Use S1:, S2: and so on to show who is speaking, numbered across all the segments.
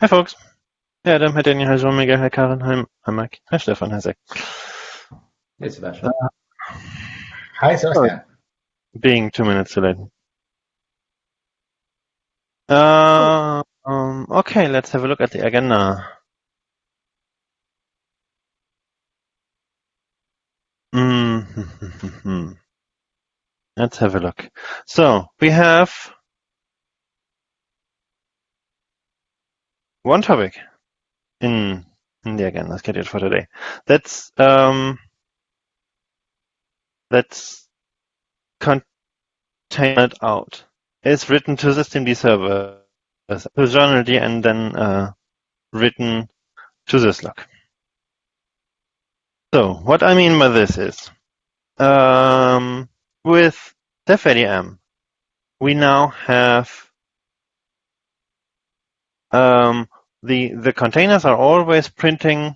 S1: Hi folks. Hi Adam, hi Daniel, hi Jean, Miguel, hi Karen, hi Mike, hi Stefan, hi Zach.
S2: Hey, Sebastian.
S3: Hi,
S1: Sorry,
S3: Sebastian.
S1: being 2 minutes too late. Okay, let's have a look at the agenda. Let's have a look. So, we have one topic in the agenda scheduled for today. That's contained out. It's written to systemd server, to journald, and then written to syslog. So what I mean by this is, with Ceph we now have the containers are always printing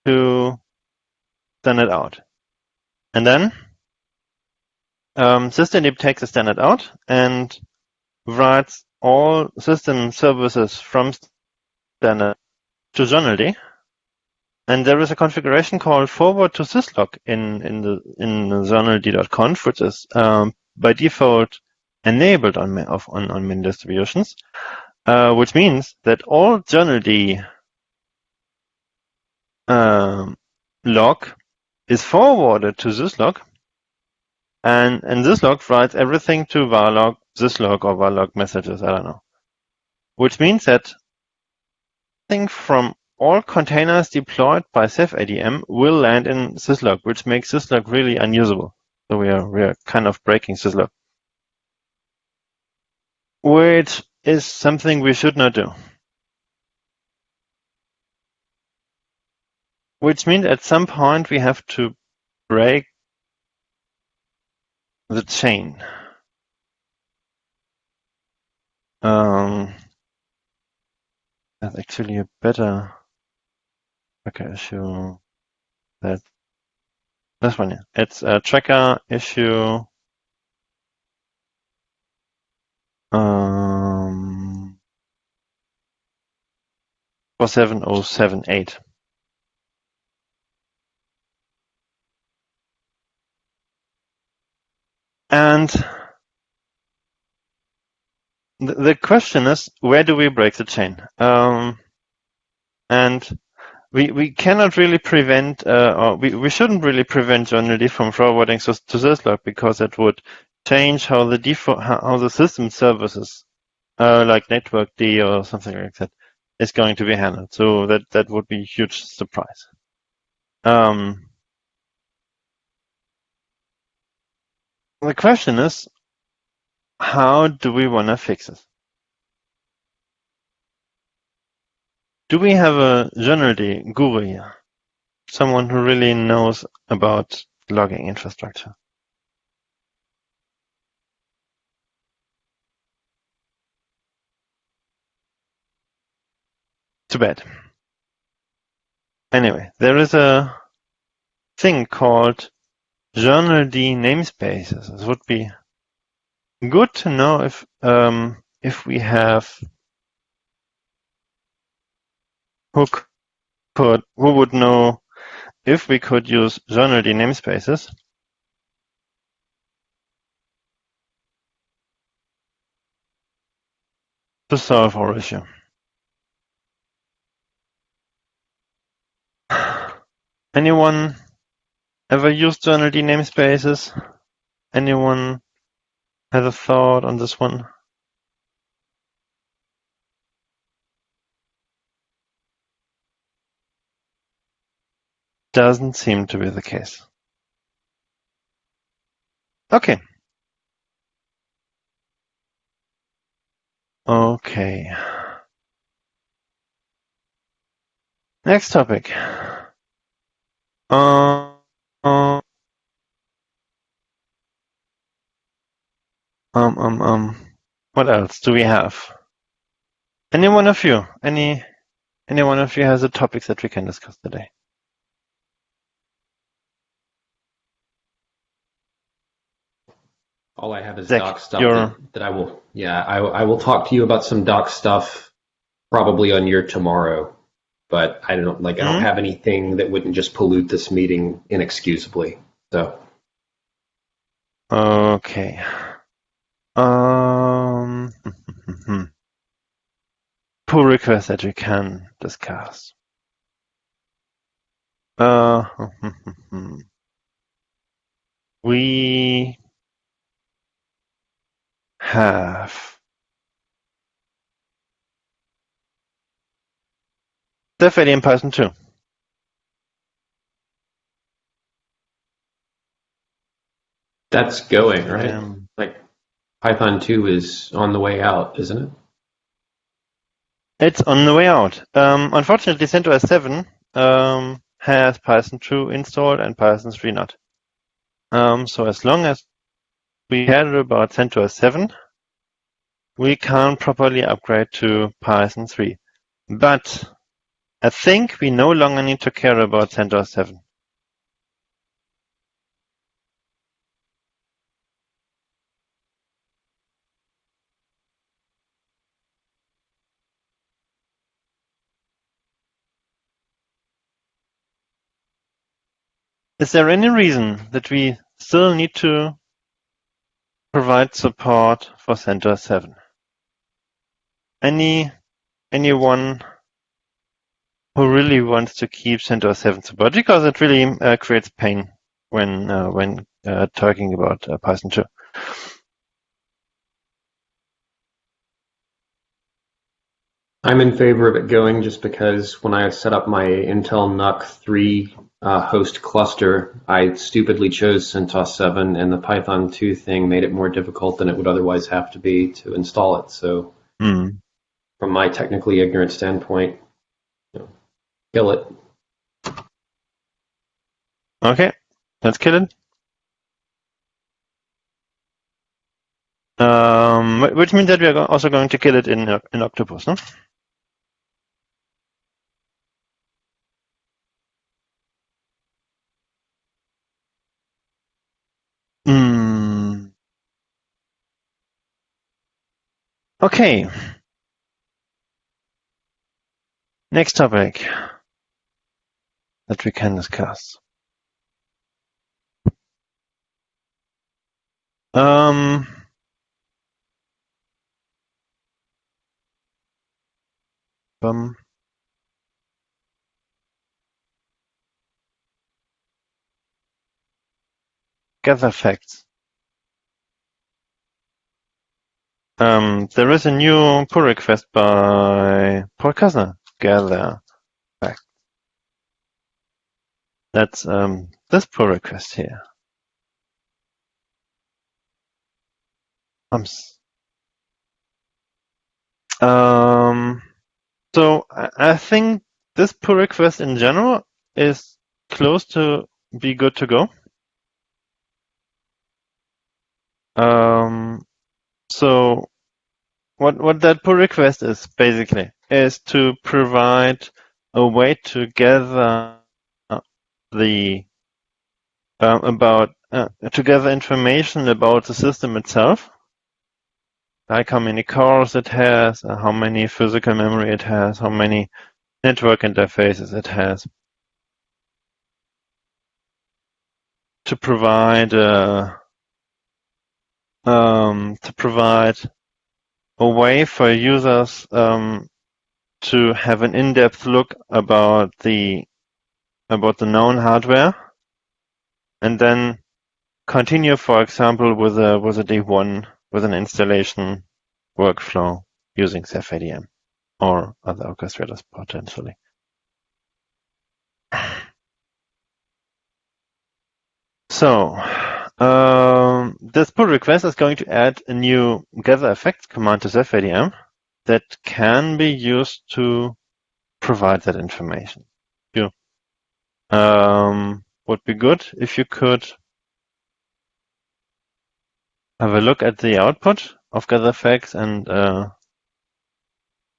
S1: to standard out, and then systemd takes a standard out and writes all system services from standard to journald, and there is a configuration called forward to syslog in the journald.conf, which is by default enabled on many distributions. Which means that all journald log is forwarded to this log, and this log writes everything to varlog, syslog, or varlog messages, I don't know. Which means that everything from all containers deployed by Ceph will land in syslog, which makes syslog really unusable. So we are kind of breaking syslog, which is something we should not do. Which means at some point we have to break the chain. That's actually a better issue. That this one, yeah. It's a tracker issue 47078. And the question is, where do we break the chain? And we cannot really prevent, or we shouldn't really prevent journald from forwarding to syslog, because it would change how the system services, like network D or something like that, is going to be handled. So that would be a huge surprise. The question is, how do we want to fix it? Do we have a journald guru here? Someone who really knows about logging infrastructure? Too bad. Anyway, there is a thing called journald namespaces. It would be good to know if we have who would know if we could use journald namespaces to solve our issue. Anyone ever used journald namespaces? Anyone has a thought on this one? Doesn't seem to be the case. Okay. Okay. Next topic. Uh, uh, what else do we have? Any one of you has a topic that we can discuss today?
S2: All I have is
S1: Zach,
S2: doc stuff that I will talk to you about some doc stuff probably on your tomorrow, but I don't have anything that wouldn't just pollute this meeting inexcusably. So
S1: Okay. Pull requests that we can discuss. We have definitely in Python 2.
S2: that's going, right? Like Python 2 is on the way out, isn't it?
S1: It's on the way out. Unfortunately, CentOS 7 has Python 2 installed and Python 3 not. So as long as we care about CentOS 7, we can't properly upgrade to Python 3. But I think we no longer need to care about CentOS 7. Is there any reason that we still need to provide support for CentOS 7? Anyone who really wants to keep CentOS 7 support, because it really creates pain when talking about Python 2.
S2: I'm in favor of it going just because when I set up my Intel NUC 3 host cluster, I stupidly chose CentOS 7, and the Python 2 thing made it more difficult than it would otherwise have to be to install it. So from my technically ignorant standpoint, kill it.
S1: Okay, let's kill it. Which means that we are also going to kill it in Octopus, no? Okay. Next topic that we can discuss. Gather facts. There is a new pull request by Paul Kastner. Gather facts. That's this pull request here. So I think this pull request in general is close to be good to go. So what that pull request is basically is to provide a way to gather the to gather information about the system itself, like how many cores it has, how many physical memory it has, how many network interfaces it has, to provide a way for users to have an in-depth look about the known hardware, and then continue, for example, with a day one with an installation workflow using Ceph ADM or other orchestrators potentially. So this pull request is going to add a new gather effects command to Ceph ADM that can be used to provide that information. Would be good if you could have a look at the output of gather effects and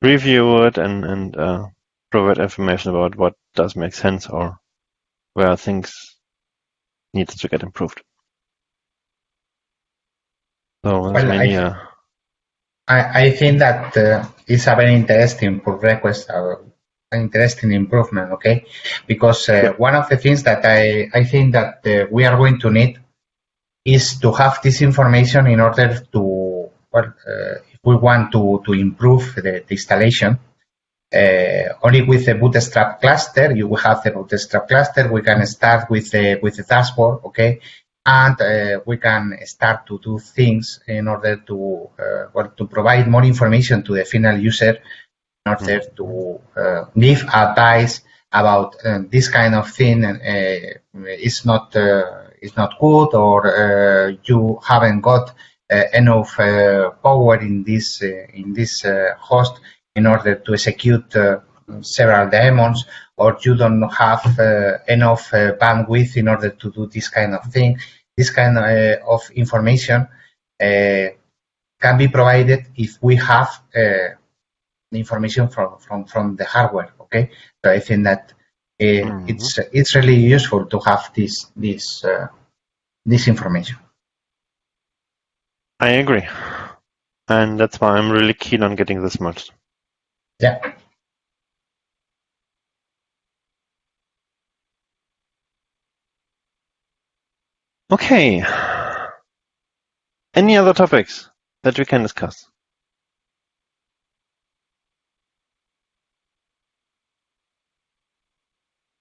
S1: review it and provide information about what does make sense or where things needs to get improved. So there's
S3: Well,
S1: many.
S3: I I think that it's a very interesting pull request, an interesting improvement, okay? Because one of the things that I think that we are going to need is to have this information in order to, well, if we want to improve the installation, only with the Bootstrap cluster, you will have the Bootstrap cluster. We can start with the dashboard, okay, and we can start to do things in order to to provide more information to the final user in order to give advice about this kind of thing is not good, or you haven't got enough power in this host in order to execute several daemons, or you don't have enough bandwidth in order to do this kind of thing. This kind of information can be provided if we have the information from the hardware. Okay, so I think that it's really useful to have this information.
S1: I agree, and that's why I'm really keen on getting this merged.
S3: Yeah.
S1: Okay. Any other topics that we can discuss?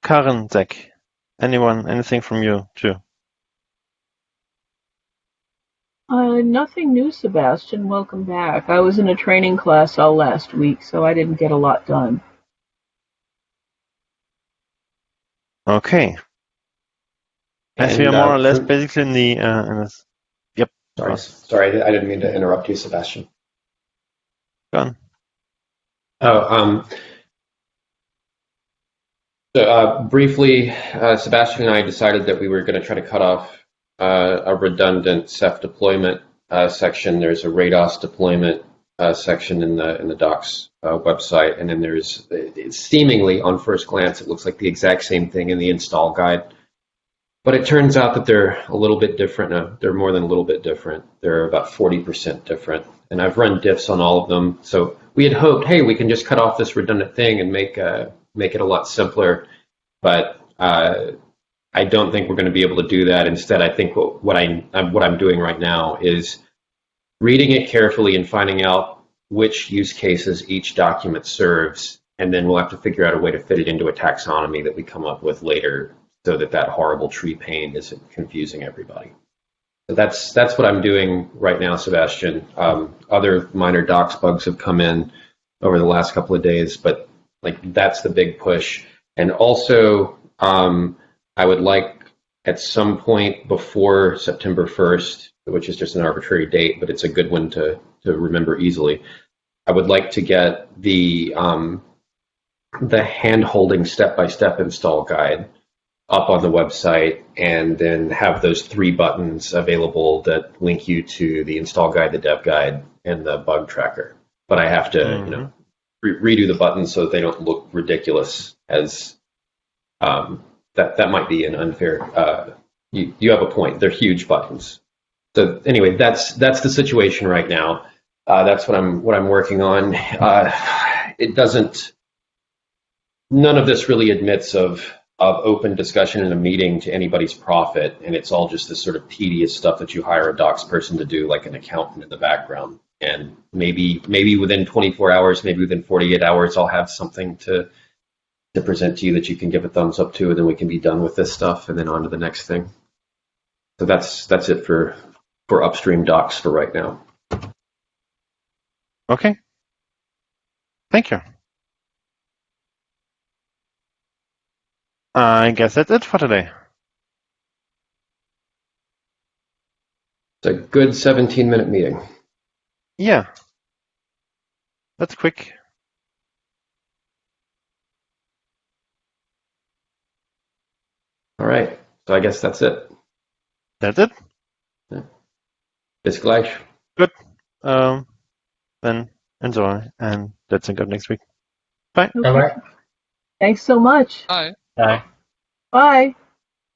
S1: Karen, Zach, anything from you too?
S4: Nothing new, Sebastian. Welcome back. I was in a training class all last week, so I didn't get a lot done.
S1: Okay. As we are more or less basically in this. Yep.
S2: Sorry, I didn't mean to interrupt you, Sebastian.
S1: Go on.
S2: So briefly, Sebastian and I decided that we were going to try to cut off a redundant Ceph deployment section. There's a RADOS deployment section in the docs website, and then there's seemingly, on first glance, it looks like the exact same thing in the install guide. But it turns out that they're a little bit different. They're more than a little bit different. They're about 40% different. And I've run diffs on all of them. So we had hoped, hey, we can just cut off this redundant thing and make it a lot simpler. But I don't think we're going to be able to do that. Instead, I think what I'm doing right now is reading it carefully and finding out which use cases each document serves. And then we'll have to figure out a way to fit it into a taxonomy that we come up with later, so that horrible tree pane isn't confusing everybody. So that's what I'm doing right now, Sebastian. Other minor docs bugs have come in over the last couple of days, but that's the big push. And also, I would like at some point before September 1st, which is just an arbitrary date, but it's a good one to remember easily. I would like to get the hand-holding step-by-step install guide up on the website, and then have those 3 buttons available that link you to the install guide, the dev guide, and the bug tracker. But I have to, redo the buttons so that they don't look ridiculous. As that might be an unfair. You have a point. They're huge buttons. So anyway, that's the situation right now. That's what I'm working on. It doesn't. None of this really admits of open discussion in a meeting to anybody's profit, and it's all just this sort of tedious stuff that you hire a docs person to do, like an accountant in the background. And maybe within 24 hours, maybe within 48 hours, I'll have something to present to you that you can give a thumbs up to, and then we can be done with this stuff and then on to the next thing. So that's it for upstream docs for right now.
S1: Okay. Thank you. I guess that's it for today.
S2: It's a good 17-minute meeting.
S1: Yeah. That's quick.
S2: All right. So I guess that's it.
S1: That's it.
S2: Yeah. Bis gleich.
S1: Good. Then enjoy, and let's sync up next week. Bye.
S4: Okay. Thanks so much.
S3: Bye.
S4: Bye.